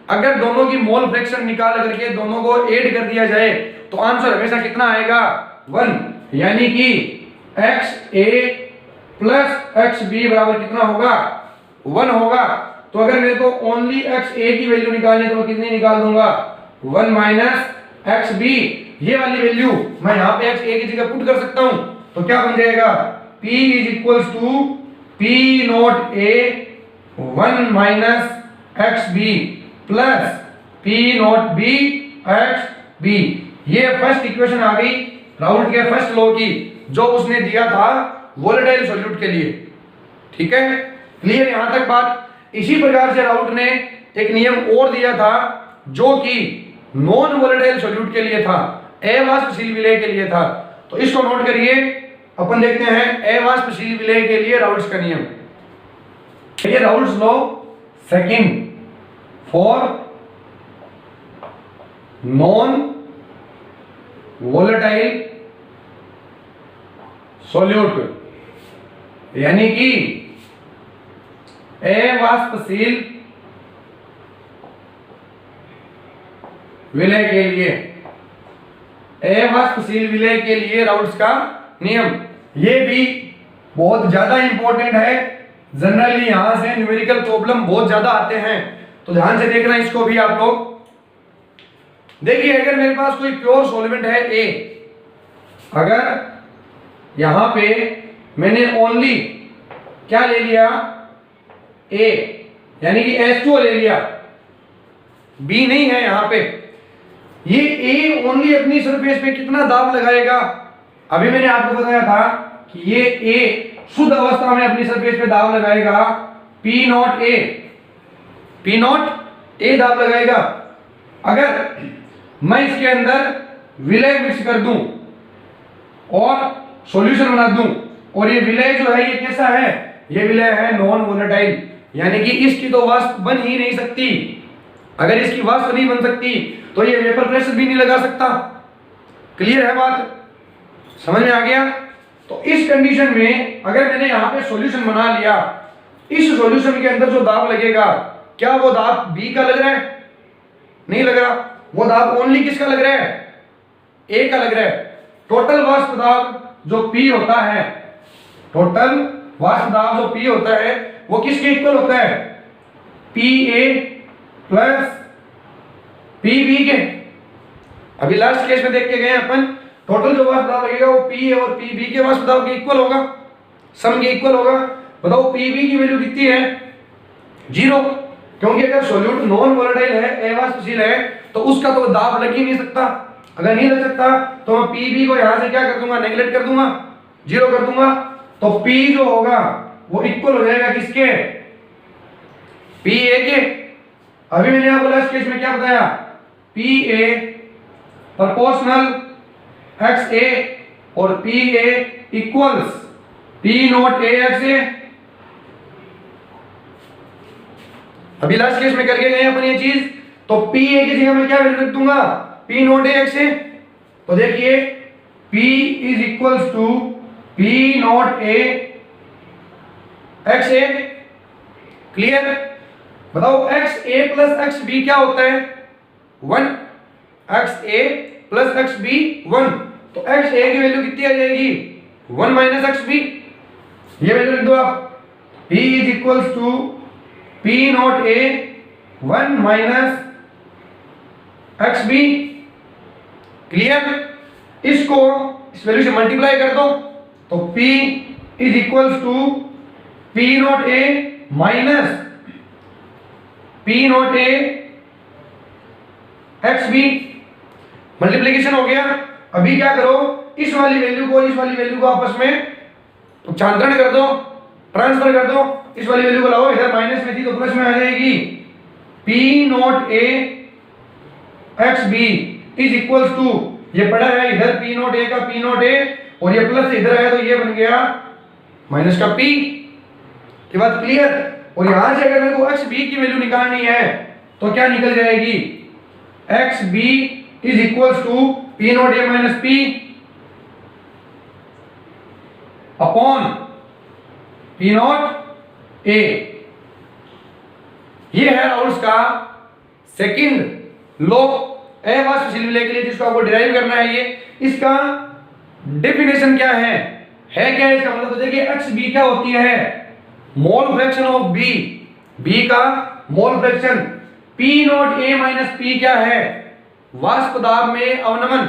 अगर दोनों की मोल फ्रैक्शन निकाल करके दोनों को ऐड कर दिया जाए तो आंसर हमेशा कितना आएगा? 1। यानी कि XA प्लस XB बराबर कितना होगा? 1 होगा। तो अगर मेरे को ओनली XA की वैल्यू निकालनी है तो मैं कितनी निकाल दूंगा? 1 माइनस XB। ये वाली वैल्यू मैं यहाँ पे XA की जगह पुट कर सकता हूं, तो क्या बन जाएगा? P is equals to P not A 1 minus XB plus P not B XB। ये फर्स्ट इक्वेशन आ गई राउल्ट के फर्स्ट लॉ की, जो उसने दिया था वोलेटाइल सॉल्यूट के लिए। ठीक है? क्लियर यहां तक बात? इसी प्रकार से राउल्ट ने एक नियम और दिया था जो कि नॉन वोलेटाइल सॉल्यूट के लिए था, अवाष्पशील विलय के लिए था। तो इसको नोट करिए, अपन देखते हैं अवाष्पशील विलय के लिए राउल्ट्स का नियम। ये Raoult's law second for non volatile solute, यानी कि अवाष्पशील विलय के लिए, अवाष्पशील विलय के लिए राउल्ट्स का नियम। ये भी बहुत ज्यादा इंपॉर्टेंट है। जनरली यहां से न्यूमेरिकल प्रॉब्लम बहुत ज्यादा आते हैं, तो ध्यान से देखना इसको भी आप लोग। देखिए, अगर मेरे पास कोई प्योर सॉल्वेंट है A, अगर यहां पे मैंने ओनली क्या ले लिया? A, यानी कि H2O ले लिया, B नहीं है यहां पे। ये A ओनली अपनी सरफेस पे कितना दाब लगाएगा? अभी मैंने आपको बताया था कि ये A शुद्ध अवस्था में अपनी सरफेस पे दाब लगाएगा P not A, P not A दाब लगाएगा। अगर मैं इसके अंदर विलय मिक्स कर दूं और सॉल्यूशन बना दूं, और ये विलय जो है ये कैसा है? ये विलय है नॉन वोलेटाइल, यानी कि इसकी तो वाष्प बन ही नहीं सकती। अगर इसकी वाष्प नहीं बन सकती तो ये वेपर प्रेशर भी नहीं लगा सकता। क्लियर है बात, समझ में आ गया? तो इस कंडीशन में अगर मैंने यहाँ पे सॉल्यूशन बना लिया, इस सॉल्यूशन के अंदर जो दाब लगेगा, क्या वो दाब बी का लग रहा है? नहीं लग रहा। वो दाब ओनली किसका लग रहा है? ए का लग रहा है। टोटल वाष्प दाब जो पी होता है, टोटल वाष्प दाब जो पी होता है वो किसके इक्वल होता है? P A plus P B के। अभी लास्ट केस में देख के गए अपन, टोटल जो वाष्प दाब लगेगा वो पी ए और पी बी के वाष्प दाब के इक्वल होगा, सम के इक्वल होगा। बताओ पी बी की वैल्यू कितनी है? 0, क्योंकि अगर सॉल्यूट नॉन वोलेटाइल है, अवाष्पशील है, तो उसका तो दाब लग ही नहीं सकता। अगर नहीं लग सकता तो मैं पी बी को यहां से क्या कर दूंगा? नेगलेक्ट कर दूंगा, 0 कर दूंगा। तो पी जो होगा वो इक्वल हो जाएगा किसके? पी ए के। अभी मैंने आपको लास्ट केस में क्या बताया? P A proportional X A और P A equals P not A X A. अभी लास्ट केस में करके गए अपन ये चीज। तो पी ए की जगह मैं क्या वैल्यू रख दूंगा? P not A X A. तो देखिए P is equals to P not A X A. Clear? बताओ X A plus X B क्या होता है? 1। X A plus X B 1। तो एक्स ए की वैल्यू कितनी आ जाएगी? 1 माइनस एक्स बी। ये वैल्यू लिख दो आप। P is equals to P not A 1 minus X B. Clear? इसको इस वैल्यू से मल्टीप्लाई कर दो तो P is equals to P not A minus P not A X B. Multiplication हो गया। अभी क्या करो? इस वाली वैल्यू को इस वाली वैल्यू को आपस में उपचांतरण कर दो, ट्रांसफर कर दो। इस वाली वैल्यू को लाओ, इधर माइनस में थी तो प्लस में आ जाएगी। P not A X B is equals to, ये पड़ा है इधर पी नॉट ए का पी नॉट ए और ये प्लस इधर है तो ये बन गया माइनस का पी। ये बात क्लियर? और यहां से अगर मेरे को एक्स बी की वैल्यू निकालनी है तो क्या निकल जाएगी? X B is equals to P not A minus P upon P not A. ये है राउल्स का सेकंड लॉ अवाष्पशील विलय के लिए, जिसको आपको डिराइव करना है। ये इसका डेफिनेशन क्या है क्या इसका मतलब? तो देखिए एक्स बी क्या होती है? Mole fraction of B, B का mole fraction. P not A minus P क्या है? वाष्प दाब में अवनमन,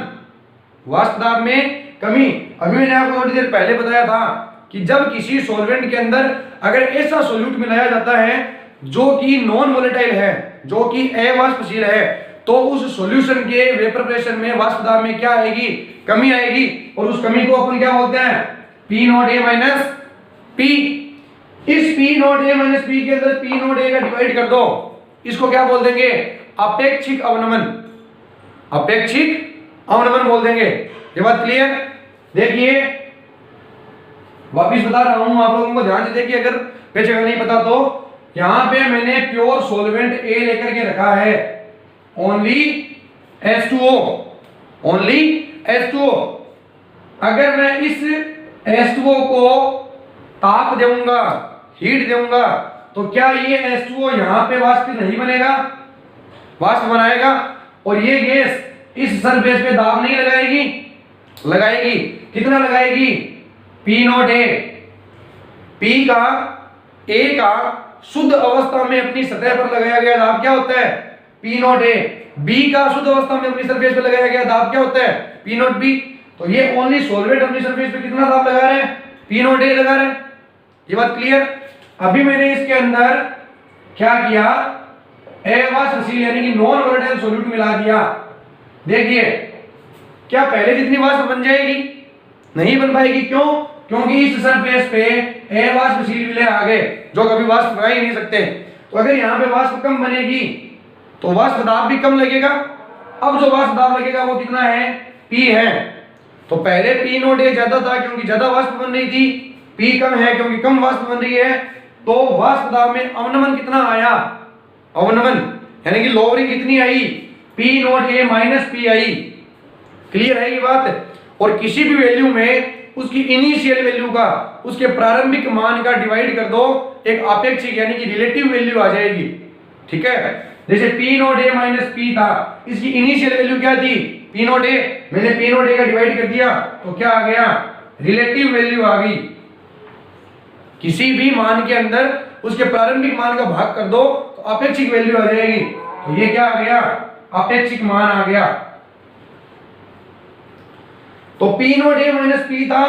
वाष्प दाब में कमी। अभी मैंने आपको थोड़ी देर पहले बताया था कि जब किसी सॉल्वेंट के अंदर अगर ऐसा सॉल्यूट मिलाया जाता है जो कि नॉन वोलेटाइल है, जो कि अवाष्पशील है, तो उस सॉल्यूशन के वेपर प्रेशर में, वाष्प दाब में क्या आएगी? कमी आएगी। और उस कमी को अपन क्या बोलते हैं? P not A minus P. इस P not A minus P के अंदर पी नॉट ए का डिवाइड कर दो, इसको क्या बोल देंगे? अपेक्षिक अवनमन, अपेक्षिक अवनमन बोल देंगे। ये बात क्लियर? देखिए वापिस बता रहा हूं आप लोगों को, ध्यान से देखिए, अगर पेच अगर नहीं पता तो यहां पे मैंने प्योर सॉल्वेंट ए लेकर के रखा है, ओनली H2O, ओनली H2O। अगर मैं इस H2O को ताप दूंगा, हीट दूंगा, तो क्या ये H2O यहां पे वाष्प नहीं बनेगा? वाष्प बनाएगा। और ये गैस इस सरफेस पे दाब नहीं लगाएगी? लगाएगी। कितना लगाएगी? P not a. पी का ए का शुद्ध अवस्था में अपनी सतह पर लगाया गया दाब क्या होता है? P not a. बी का शुद्ध अवस्था में अपनी सरफेस पर लगाया गया दाब क्या होता है? P naught B. तो ये ओनली सॉल्वेंट अपनी सरफेस पे कितना दाब लगा रहे हैं? पी नॉट ए लगा रहे हैं। ये बात क्लियर? अभी मैंने इसके अंदर क्या किया? अवाष्पशील यानी कि नॉन वोलेटाइल सॉल्यूट मिला दिया। देखिए क्या पहले जितनी वाष्प बन जाएगी? नहीं बन पाएगी। क्यों? क्योंकि इस सरफेस पे अवाष्पशील विलय आ गए जो कभी वाष्प बना ही नहीं सकते। तो अगर यहाँ पे वाष्प कम बनेगी तो वाष्प दाब भी कम लगेगा। अब जो वाष्प दाब लगेगा वो कितना है? P है। तो पहले P नॉट ए ज्यादा था क्योंकि ज्यादा वाष्प बन रही थी, P कम है क्योंकि कम वाष्प बन रही है। तो वाष्प दाब में अवनमन कितना आया, अवनमन यानी कि लोअरिंग कितनी आई, P not A minus P आई। क्लियर है ये बात। और किसी भी वैल्यू में उसकी इनिशियल वैल्यू का, उसके प्रारंभिक मान का डिवाइड कर दो, एक आपेक्षिक यानी कि रिलेटिव वैल्यू आ जाएगी। ठीक है, जैसे P not A minus P था, इसकी इनिशियल वैल्यू क्या थी, पी नॉट ए, मैंने पी नॉट ए का डिवाइड कर दिया तो क्या आ गया, रिलेटिव वैल्यू आ गई। किसी भी मान के अंदर उसके प्रारंभिक मान का भाग कर दो तो अपेक्षिक वैल्यू आ जाएगी। तो ये क्या आ गया, अपेक्षिक मान आ गया। तो P not A minus P था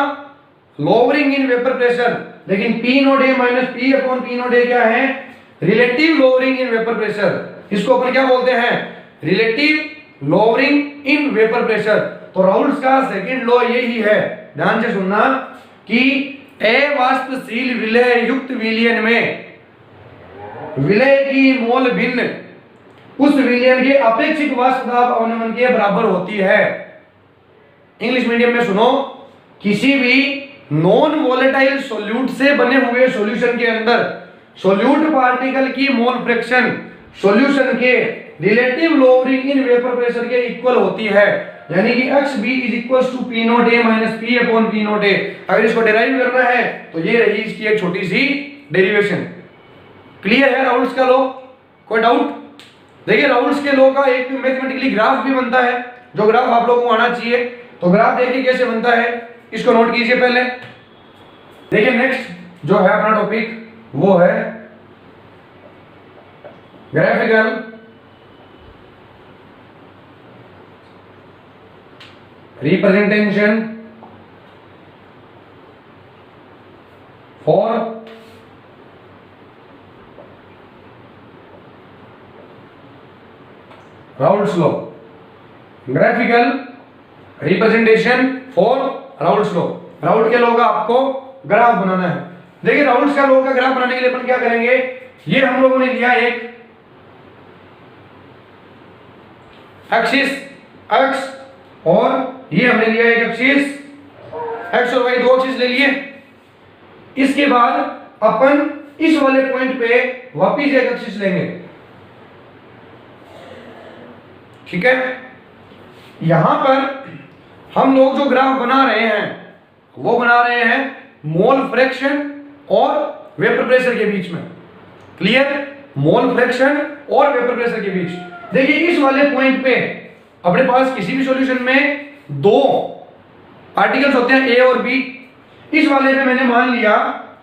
लोअरिंग इन वेपर प्रेशर, लेकिन P not A minus P upon P not ए क्या है, relative lowering in vapour pressure. इसको अपन क्या बोलते हैं, relative lowering in vapour pressure. तो राउल्स का सेकंड लॉ यही है, ध्यान से सुनना, कि अवाष्पशील विलय युक्त विलयन में विलय की मोल भिन्न उस विलयन के अपेक्षित वाष्प दाब अवनमन के बराबर होती है। इंग्लिश मीडियम में सुनो, किसी भी नॉन वोलेटाइल सॉल्यूट से बने हुए सॉल्यूशन के अंदर सॉल्यूट पार्टिकल की मोल फ्रैक्शन सॉल्यूशन के relative lowering in vapour pressure के इक्वल होती है, यानी कि XB is equals to P not A minus P upon P not A. अगर इसको डेराइव करना है तो ये रही इसकी एक छोटी सी डेरिवेशन। क्लियर है राउल्स का लॉ, कोई डाउट? देखिए राउल्स के लॉ का एक मैथमेटिकली ग्राफ भी बनता है, जो ग्राफ आप लोगों को आना चाहिए। तो ग्राफ देखिए कैसे बनता है, इसको नोट कीजिए पहले। देखिए नेक्स्ट जो है अपना टॉपिक वो है graphical representation for Raoult's law. Graphical representation for Raoult's law. Raoul's के लॉ का आपको ग्राफ बनाना है। देखिए राउल्स का लॉ का ग्राफ बनाने के लिए अपन क्या करेंगे, ये हम लोगों ने लिया एक एक्सिस x और ये हमने लिया एक एक्सिस x और y, दो एक्सिस ले लिए। इसके बाद अपन इस वाले पॉइंट पे वापिस एक एक्सिस लेंगे। ठीक है, यहां पर हम लोग जो ग्राफ बना रहे हैं वो बना रहे हैं मोल फ्रैक्शन और वेपर प्रेशर के बीच में। क्लियर, मोल फ्रैक्शन और वेपर प्रेशर के बीच। देखिए इस वाले पॉइंट पे अपने पास किसी भी सॉल्यूशन में दो पार्टिकल्स होते हैं A और B। इस वाले पे मैंने मान लिया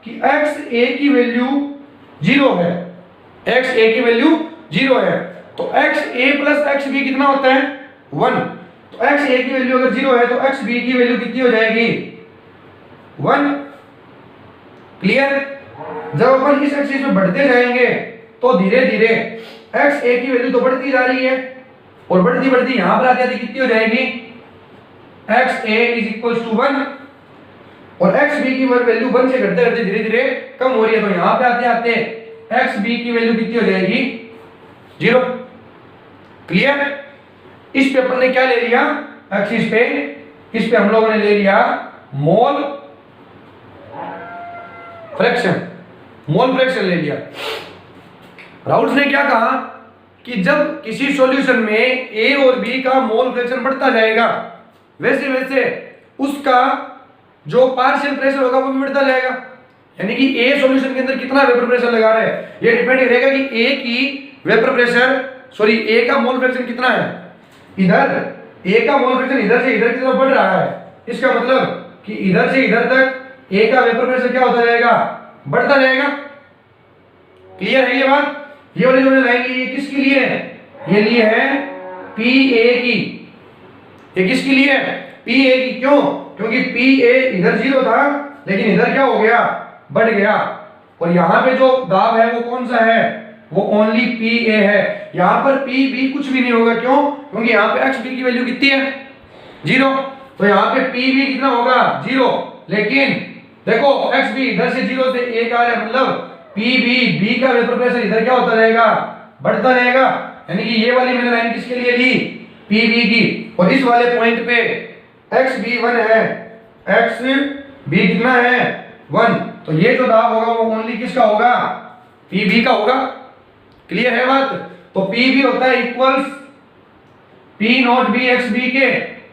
कि XA की वैल्यू 0 है, XA की वैल्यू 0 है, तो XA प्लस XB कितना होता है 1। तो XA की वैल्यू अगर 0 है तो XB की वैल्यू कितनी हो जाएगी 1। क्लियर, जब अपन इस एक्सिस में बढ़ते जाएंगे तो धीरे धीरे XA की वैल्यू तो बढ़ती जा रही है और बढ़ती बढ़ती यहां पर आती आती कितनी हो जाएगी XA इज इक्वल्स टू 1 और XB की वैल्यू 1 से घटते घटते धीरे धीरे कम हो रही है, तो यहां पे आते आते XB की वैल्यू कितनी हो जाएगी 0। क्लियर, इस पे अपन ने क्या ले लिया एक्सिस पे, इस पे हम लोगों ने ले लिया मोल फ्रैक्शन, मोल फ्रैक्शन ले लिया। राउल्स ने क्या कहा कि जब किसी सॉल्यूशन में A और B का मोल फ्रैक्शन बढ़ता जाएगा वैसे वैसे उसका जो पार्शियल प्रेशर होगा वो भी बढ़ता जाएगा। यानी कि A सॉल्यूशन के अंदर कितना वेपर प्रेशर लगा रहे हैं ये डिपेंड करेगा कि A की वेपर प्रेशर A का मोल फ्रैक्शन कितना है। इधर A का मोल फ्रैक्शन इधर से इधर की तरफ बढ़ रहा है, इसका मतलब कि इधर से इधर तक A का वेपर प्रेशर क्या होता जाएगा, बढ़ता जाएगा। क्लियर है ये बात? ये वाली जो लाइन ली है किसके लिए है, ये लिए है PA की। ये किसके लिए है, PA की। क्यों? क्योंकि PA इधर 0 था लेकिन इधर क्या हो गया, बढ़ गया। और यहां पे जो दाब है वो कौन सा है, वो ओनली PA है। यहां पर PB कुछ भी नहीं होगा। क्यों? क्योंकि यहां पे XB की वैल्यू कितनी है 0, तो यहां पे PB कितना होगा 0। लेकिन देखो XB इधर से 0 से 1 आ रहा है, मतलब B का वेपर प्रेशर इधर क्या होता रहेगा, बढ़ता रहेगा। यानी कि ये वाली मैंने लाइन किसके लिए ली, PB की। और इस वाले पॉइंट पे XB 1 है, XB कितना है 1, तो ये जो दाब होगा वो ओनली किसका होगा, पी बी का होगा। क्लियर है बात? तो पी बी होता है equals P naught B X B के,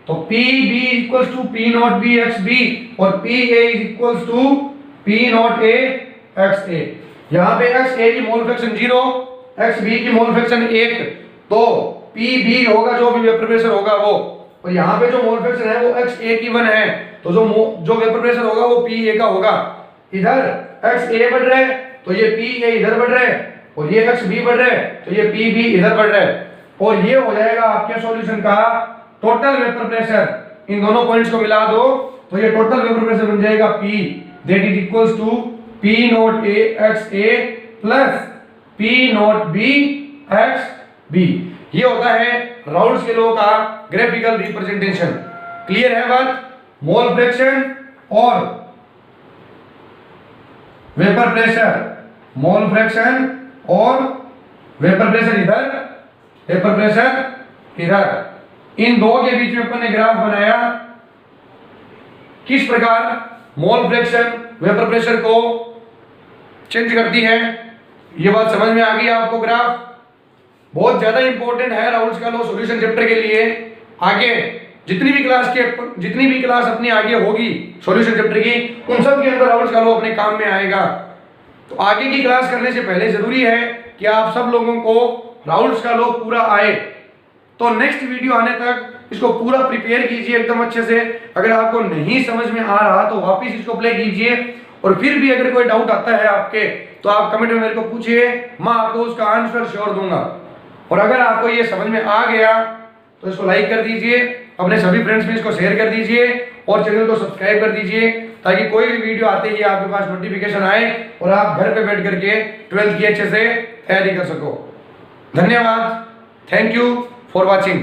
तो P B equals to P naught B X B और P A is equals to P not A X A. यहाँ पे एक्स ए की मोल फ्रैक्शन 0, एक्स बी की mole fraction 1, तो P B होगा जो भी वेपर प्रेशर होगा वो, और यहाँ पे जो मोल फ्रैक्शन है वो एक्स ए की 1 है, तो जो वेपर प्रेशर होगा वो पी ए का होगा। इधर एक्स ए बढ़ रहा है तो ये पी ए इधर बढ़ रहा है, और ये एक्स बी बढ़ रहा है तो ये पी बी इधर बढ़ रहा है, और ये हो जाएगा आपके सॉल्यूशन का टोटल वेपर प्रेशर। इन दोनों पॉइंट्स को मिला दो तो ये टोटल वेपर प्रेशर बन जाएगा P, that is equals to P not A X A plus P not B X B। ये होता है राउल्स के लॉ का ग्राफिकल रिप्रेजेंटेशन। क्लियर है बात? मोल फ्रैक्शन और वेपर प्रेशर, मोल फ्रैक्शन और वेपर प्रेशर इधर, वेपर प्रेशर इधर, इन दो के बीच में अपन ने ग्राफ बनाया। किस प्रकार मोल फ्रैक्शन वेपर प्रेशर को चेंज करती है, ये बात समझ में आ गई आपको। ग्राफ बहुत ज्यादा इंपॉर्टेंट है राउल्स का लॉ सॉल्यूशन चैप्टर के लिए। आगे जितनी भी क्लास अपनी आगे होगी सॉल्यूशन चैप्टर की, उन सब के अंदर राउल्स का लॉ अपने काम में आएगा। तो आगे की क्लास करने से पहले जरूरी है कि आप सब लोगों को राउल्स का लॉ पूरा आए। तो नेक्स्ट वीडियो आने तक इसको पूरा प्रिपेयर कीजिए एकदम अच्छे से। अगर आपको नहीं समझ में आ रहा तो वापस इसको प्ले कीजिए, और फिर भी अगर कोई डाउट आता है आपके तो आप कमेंट में मेरे को पूछिए, मैं आपको उसका आंसर श्योर दूंगा। और अगर आपको ये समझ में आ गया तो इसको लाइक कर दीजिए, अपने सभी फ्रेंड्स में इसको शेयर कर दीजिए, और चैनल को सब्सक्राइब कर दीजिए, ताकि कोई भी वीडियो आते ही आपके पास नोटिफिकेशन आए और आप घर पे बैठ करके 12th की अच्छे से तैयारी कर सको। धन्यवाद। Thank you for watching.